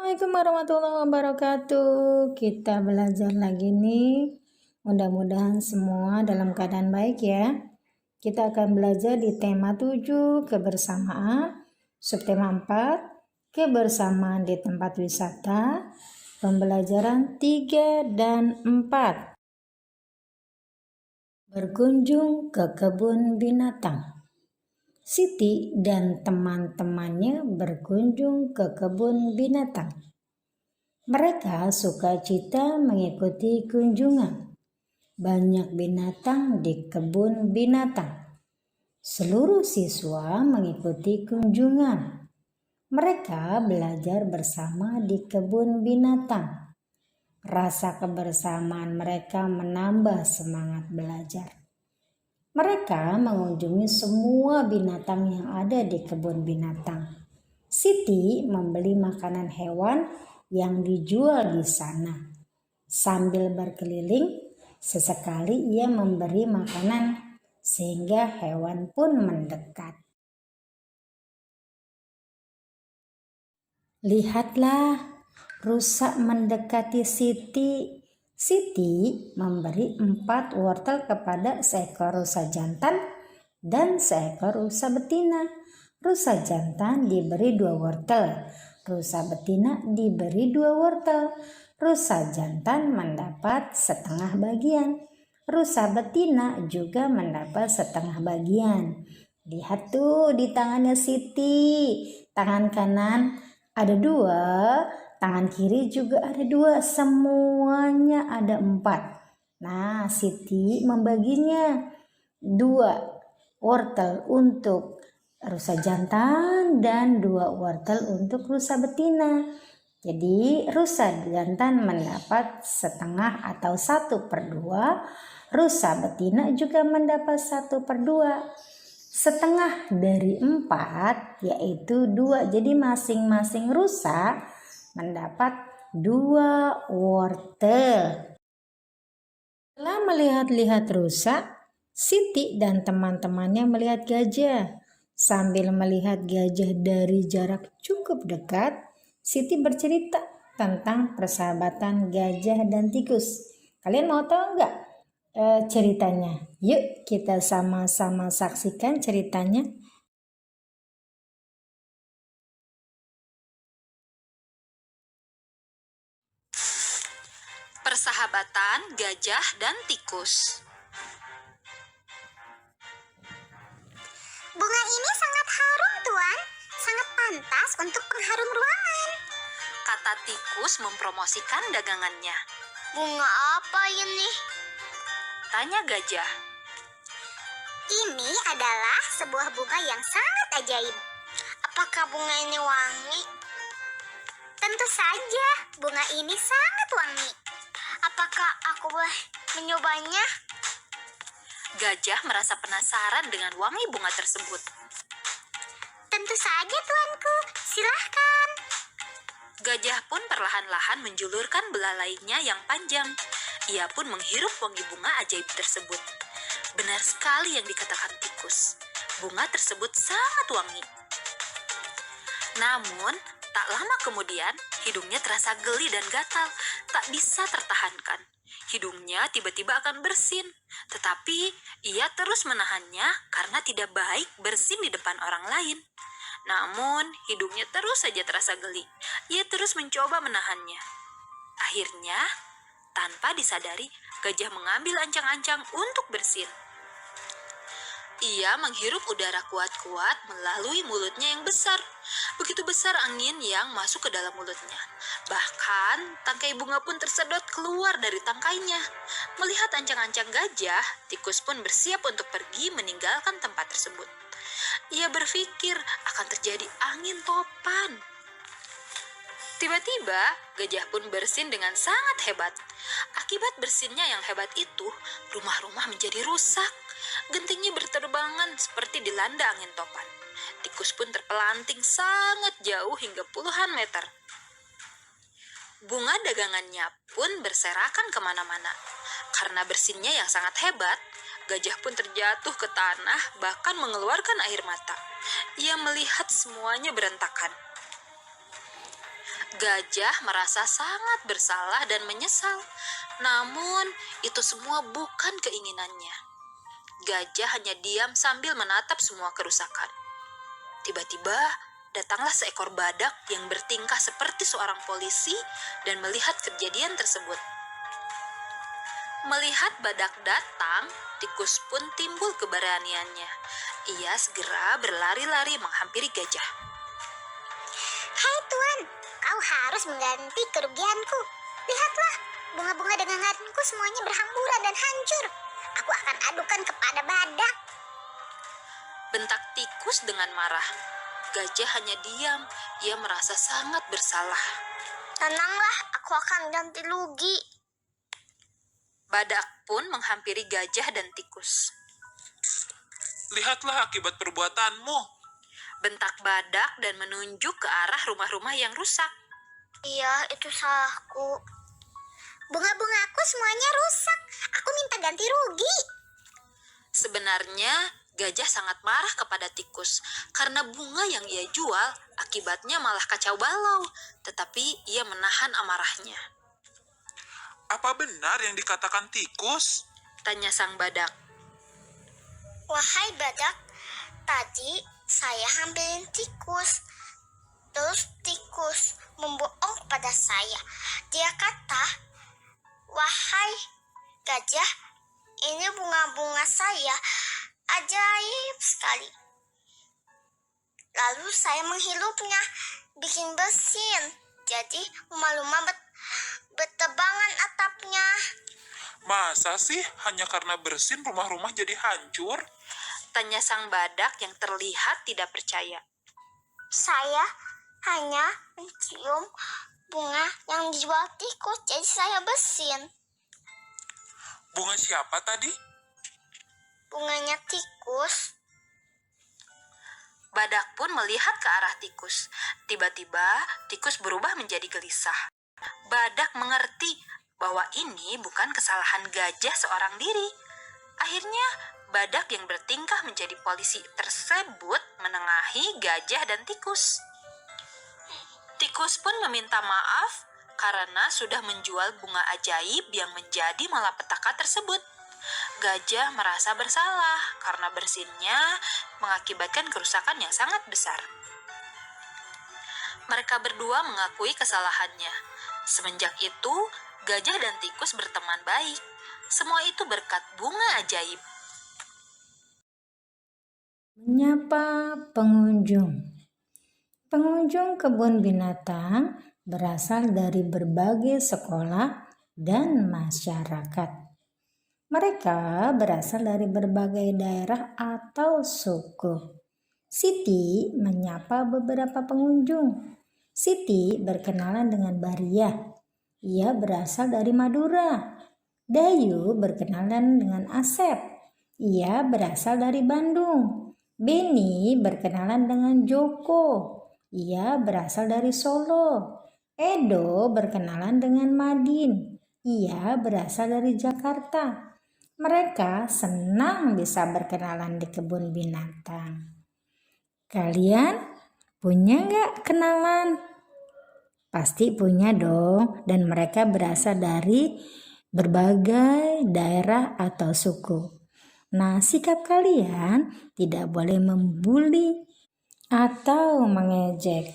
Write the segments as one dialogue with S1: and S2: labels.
S1: Assalamualaikum warahmatullahi wabarakatuh. Kita belajar lagi nih. Mudah-mudahan semua dalam keadaan baik ya. Kita akan belajar di tema 7 kebersamaan, subtema 4 kebersamaan di tempat wisata, pembelajaran 3 dan 4. Berkunjung ke kebun binatang. Siti dan teman-temannya berkunjung ke kebun binatang. Mereka sukacita mengikuti kunjungan. Banyak binatang di kebun binatang. Seluruh siswa mengikuti kunjungan. Mereka belajar bersama di kebun binatang. Rasa kebersamaan mereka menambah semangat belajar. Mereka mengunjungi semua binatang yang ada di kebun binatang. Siti membeli makanan hewan yang dijual di sana. Sambil berkeliling, sesekali ia memberi makanan sehingga hewan pun mendekat. Lihatlah, rusa mendekati Siti. Siti memberi 4 wortel kepada seekor rusa jantan dan seekor rusa betina. Rusa jantan diberi 2 wortel, rusa betina diberi 2 wortel. Rusa jantan mendapat setengah bagian, rusa betina juga mendapat setengah bagian. Lihat tuh di tangannya Siti, tangan kanan ada 2, tangan kiri juga ada 2, semuanya ada 4. Nah, Siti membaginya 2 wortel untuk rusa jantan dan 2 wortel untuk rusa betina. Jadi rusa jantan mendapat setengah atau 1/2, rusa betina juga mendapat 1/2. Setengah dari 4 yaitu 2. Jadi masing-masing rusa mendapat 2 wortel. Setelah melihat-lihat rusa, Siti dan teman-temannya melihat gajah. Sambil melihat gajah dari jarak cukup dekat, Siti bercerita tentang persahabatan gajah dan tikus. Kalian mau tahu nggak ceritanya? Yuk kita sama-sama saksikan ceritanya.
S2: Persahabatan gajah dan tikus.
S3: Bunga ini sangat harum, Tuan. Sangat pantas untuk pengharum ruangan.
S2: Kata tikus mempromosikan dagangannya.
S3: Bunga apa ini?
S2: Tanya gajah.
S3: Ini adalah sebuah bunga yang sangat ajaib. Apakah bunga ini wangi? Tentu saja, bunga ini sangat wangi. Apakah aku boleh menyobanya?
S2: Gajah merasa penasaran dengan wangi bunga tersebut.
S3: Tentu saja, tuanku. Silahkan.
S2: Gajah pun perlahan-lahan menjulurkan belalainya yang panjang. Ia pun menghirup wangi bunga ajaib tersebut. Benar sekali yang dikatakan tikus. Bunga tersebut sangat wangi. Namun, tak lama kemudian, hidungnya terasa geli dan gatal, tak bisa tertahankan. Hidungnya tiba-tiba akan bersin, tetapi ia terus menahannya karena tidak baik bersin di depan orang lain. Namun, hidungnya terus saja terasa geli. Ia terus mencoba menahannya. Akhirnya, tanpa disadari, gajah mengambil ancang-ancang untuk bersin. Ia menghirup udara kuat-kuat melalui mulutnya yang besar. Begitu besar angin yang masuk ke dalam mulutnya. Bahkan, tangkai bunga pun tersedot keluar dari tangkainya. Melihat ancang-ancang gajah, tikus pun bersiap untuk pergi meninggalkan tempat tersebut. Ia berpikir akan terjadi angin topan. Tiba-tiba, gajah pun bersin dengan sangat hebat. Akibat bersinnya yang hebat itu, rumah-rumah menjadi rusak. Gentingnya berterbangan seperti dilanda angin topan. Tikus pun terpelanting sangat jauh hingga puluhan meter. Bunga dagangannya pun berserakan kemana-mana. Karena bersinnya yang sangat hebat, gajah pun terjatuh ke tanah bahkan mengeluarkan air mata. Ia melihat semuanya berantakan. Gajah merasa sangat bersalah dan menyesal. Namun, itu semua bukan keinginannya. Gajah hanya diam sambil menatap semua kerusakan. Tiba-tiba, datanglah seekor badak yang bertingkah seperti seorang polisi dan melihat kejadian tersebut. Melihat badak datang, tikus pun timbul keberaniannya. Ia segera berlari-lari menghampiri gajah.
S3: Hai Tuan, kau harus mengganti kerugianku. Lihatlah, bunga-bunga daganganku semuanya berhamburan dan hancur. Aku akan adukan kepada badak.
S2: Bentak tikus dengan marah. Gajah hanya diam, ia merasa sangat bersalah.
S3: Tenanglah, aku akan ganti rugi.
S2: Badak pun menghampiri gajah dan tikus.
S4: Lihatlah akibat perbuatanmu.
S2: Bentak badak dan menunjuk ke arah rumah-rumah yang rusak.
S3: Iya, itu salahku. Bunga-bungaku semuanya rusak. Aku minta ganti rugi.
S2: Sebenarnya, gajah sangat marah kepada tikus karena bunga yang ia jual akibatnya malah kacau balau, tetapi ia menahan amarahnya.
S4: Apa benar yang dikatakan tikus?
S2: Tanya sang badak.
S3: Wahai badak, tadi saya ambilin tikus. Terus tikus membohong pada saya. Dia kata, wahai gajah, ini bunga-bunga saya ajaib sekali. Lalu saya menghirupnya, bikin bersin. Jadi rumah-rumah bertebangan atapnya.
S4: Masa sih hanya karena bersin rumah-rumah jadi hancur?
S2: Tanya sang badak yang terlihat tidak percaya.
S3: Saya hanya mencium bunga yang dijual tikus, jadi saya bersin.
S4: Bunga siapa tadi?
S3: Bunganya tikus.
S2: Badak pun melihat ke arah tikus. Tiba-tiba, tikus berubah menjadi gelisah. Badak mengerti bahwa ini bukan kesalahan gajah seorang diri. Akhirnya, badak yang bertingkah menjadi polisi tersebut menengahi gajah dan tikus. Tikus pun meminta maaf karena sudah menjual bunga ajaib yang menjadi malapetaka tersebut. Gajah merasa bersalah karena bersinnya mengakibatkan kerusakan yang sangat besar. Mereka berdua mengakui kesalahannya. Semenjak itu, gajah dan tikus berteman baik. Semua itu berkat bunga ajaib.
S1: Menyapa pengunjung. Pengunjung kebun binatang berasal dari berbagai sekolah dan masyarakat. Mereka berasal dari berbagai daerah atau suku. Siti menyapa beberapa pengunjung. Siti berkenalan dengan Baria. Ia berasal dari Madura. Dayu berkenalan dengan Asep. Ia berasal dari Bandung. Beni berkenalan dengan Joko. Ia berasal dari Solo. Edo berkenalan dengan Madin. Ia berasal dari Jakarta. Mereka senang bisa berkenalan di kebun binatang. Kalian punya nggak kenalan? Pasti punya dong, dan mereka berasal dari berbagai daerah atau suku. Nah, sikap kalian tidak boleh membuli atau mengejek.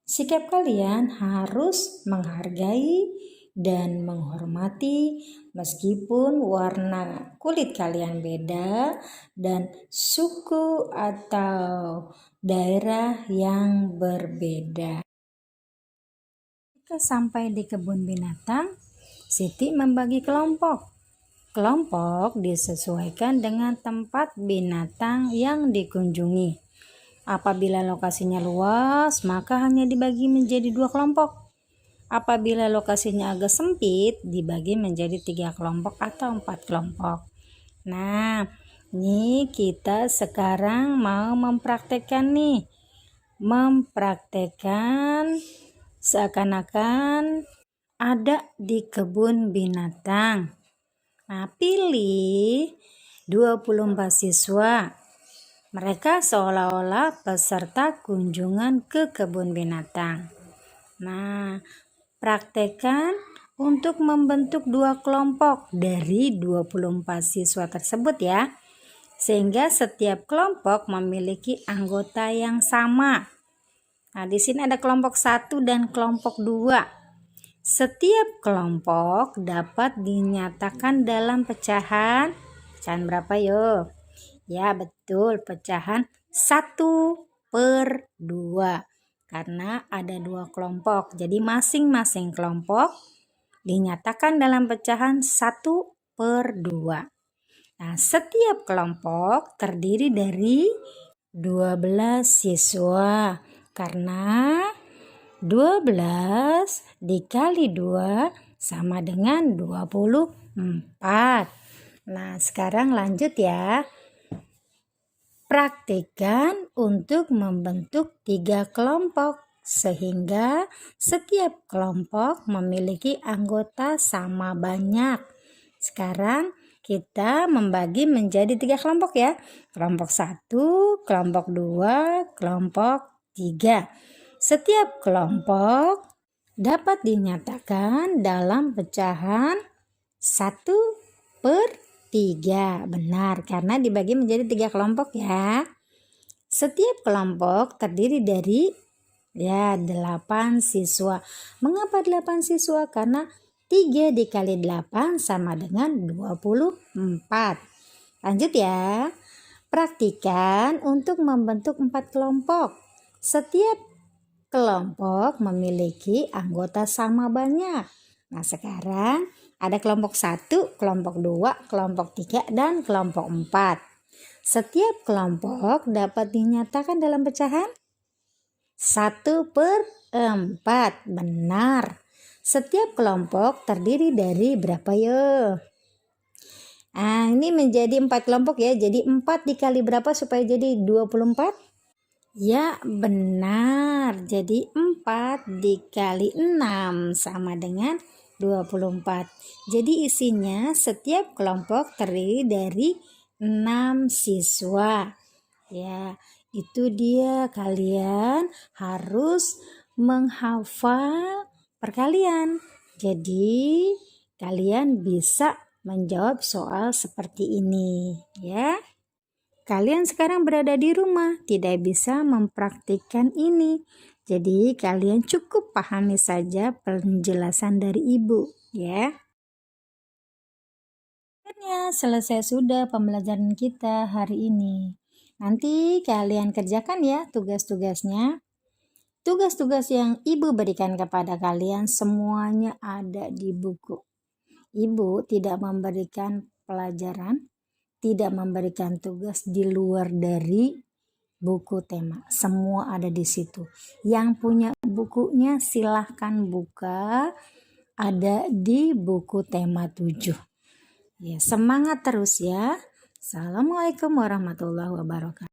S1: Sikap kalian harus menghargai dan menghormati meskipun warna kulit kalian beda dan suku atau daerah yang berbeda. Ketika sampai di kebun binatang, Siti membagi kelompok. Kelompok disesuaikan dengan tempat binatang yang dikunjungi. Apabila lokasinya luas, maka hanya dibagi menjadi 2 kelompok. Apabila lokasinya agak sempit, dibagi menjadi 3 kelompok atau 4 kelompok. Nah, ini kita sekarang mau mempraktekkan nih. Mempraktekkan seakan-akan ada di kebun binatang. Nah, pilih 24 siswa. Mereka seolah-olah peserta kunjungan ke kebun binatang. Nah, praktekkan untuk membentuk 2 kelompok dari 24 siswa tersebut ya. Sehingga setiap kelompok memiliki anggota yang sama. Nah, di sini ada kelompok 1 dan kelompok 2. Setiap kelompok dapat dinyatakan dalam pecahan berapa yuk? Ya betul, pecahan 1/2 karena ada 2 kelompok. Jadi masing-masing kelompok dinyatakan dalam pecahan 1/2. Nah, setiap kelompok terdiri dari 12 siswa karena 12 dikali 2 sama dengan 24. Nah, sekarang lanjut ya. Praktikkan untuk membentuk 3 kelompok sehingga setiap kelompok memiliki anggota sama banyak. Sekarang kita membagi menjadi 3 kelompok ya. Kelompok 1, kelompok 2, kelompok 3. Setiap kelompok dapat dinyatakan dalam pecahan 1/3. Benar, karena dibagi menjadi 3 kelompok ya. Setiap kelompok terdiri dari 8 siswa. Mengapa 8 siswa? Karena 3 dikali 8 sama dengan 24. Lanjut ya. Praktikan untuk membentuk 4 kelompok. Setiap kelompok memiliki anggota sama banyak. Nah, sekarang ada kelompok 1, kelompok 2, kelompok 3, dan kelompok 4. Setiap kelompok dapat dinyatakan dalam pecahan 1/4. Benar. Setiap kelompok terdiri dari berapa ya? Nah, ini menjadi 4 kelompok ya. Jadi 4 dikali berapa supaya jadi 24? Ya, benar. Jadi 4 dikali 6 sama dengan 24. Jadi isinya setiap kelompok terdiri dari 6 siswa. Ya, itu dia, kalian harus menghafal perkalian. Jadi kalian bisa menjawab soal seperti ini ya. Kalian sekarang berada di rumah, tidak bisa mempraktikkan ini. Jadi kalian cukup pahami saja penjelasan dari ibu ya. Akhirnya selesai sudah pembelajaran kita hari ini. Nanti kalian kerjakan ya tugas-tugasnya. Tugas-tugas yang ibu berikan kepada kalian semuanya ada di buku. Ibu tidak memberikan pelajaran, tidak memberikan tugas di luar dari buku tema. Semua ada di situ. Yang punya bukunya silahkan buka. Ada di buku tema 7. Ya, semangat terus ya. Assalamualaikum warahmatullahi wabarakatuh.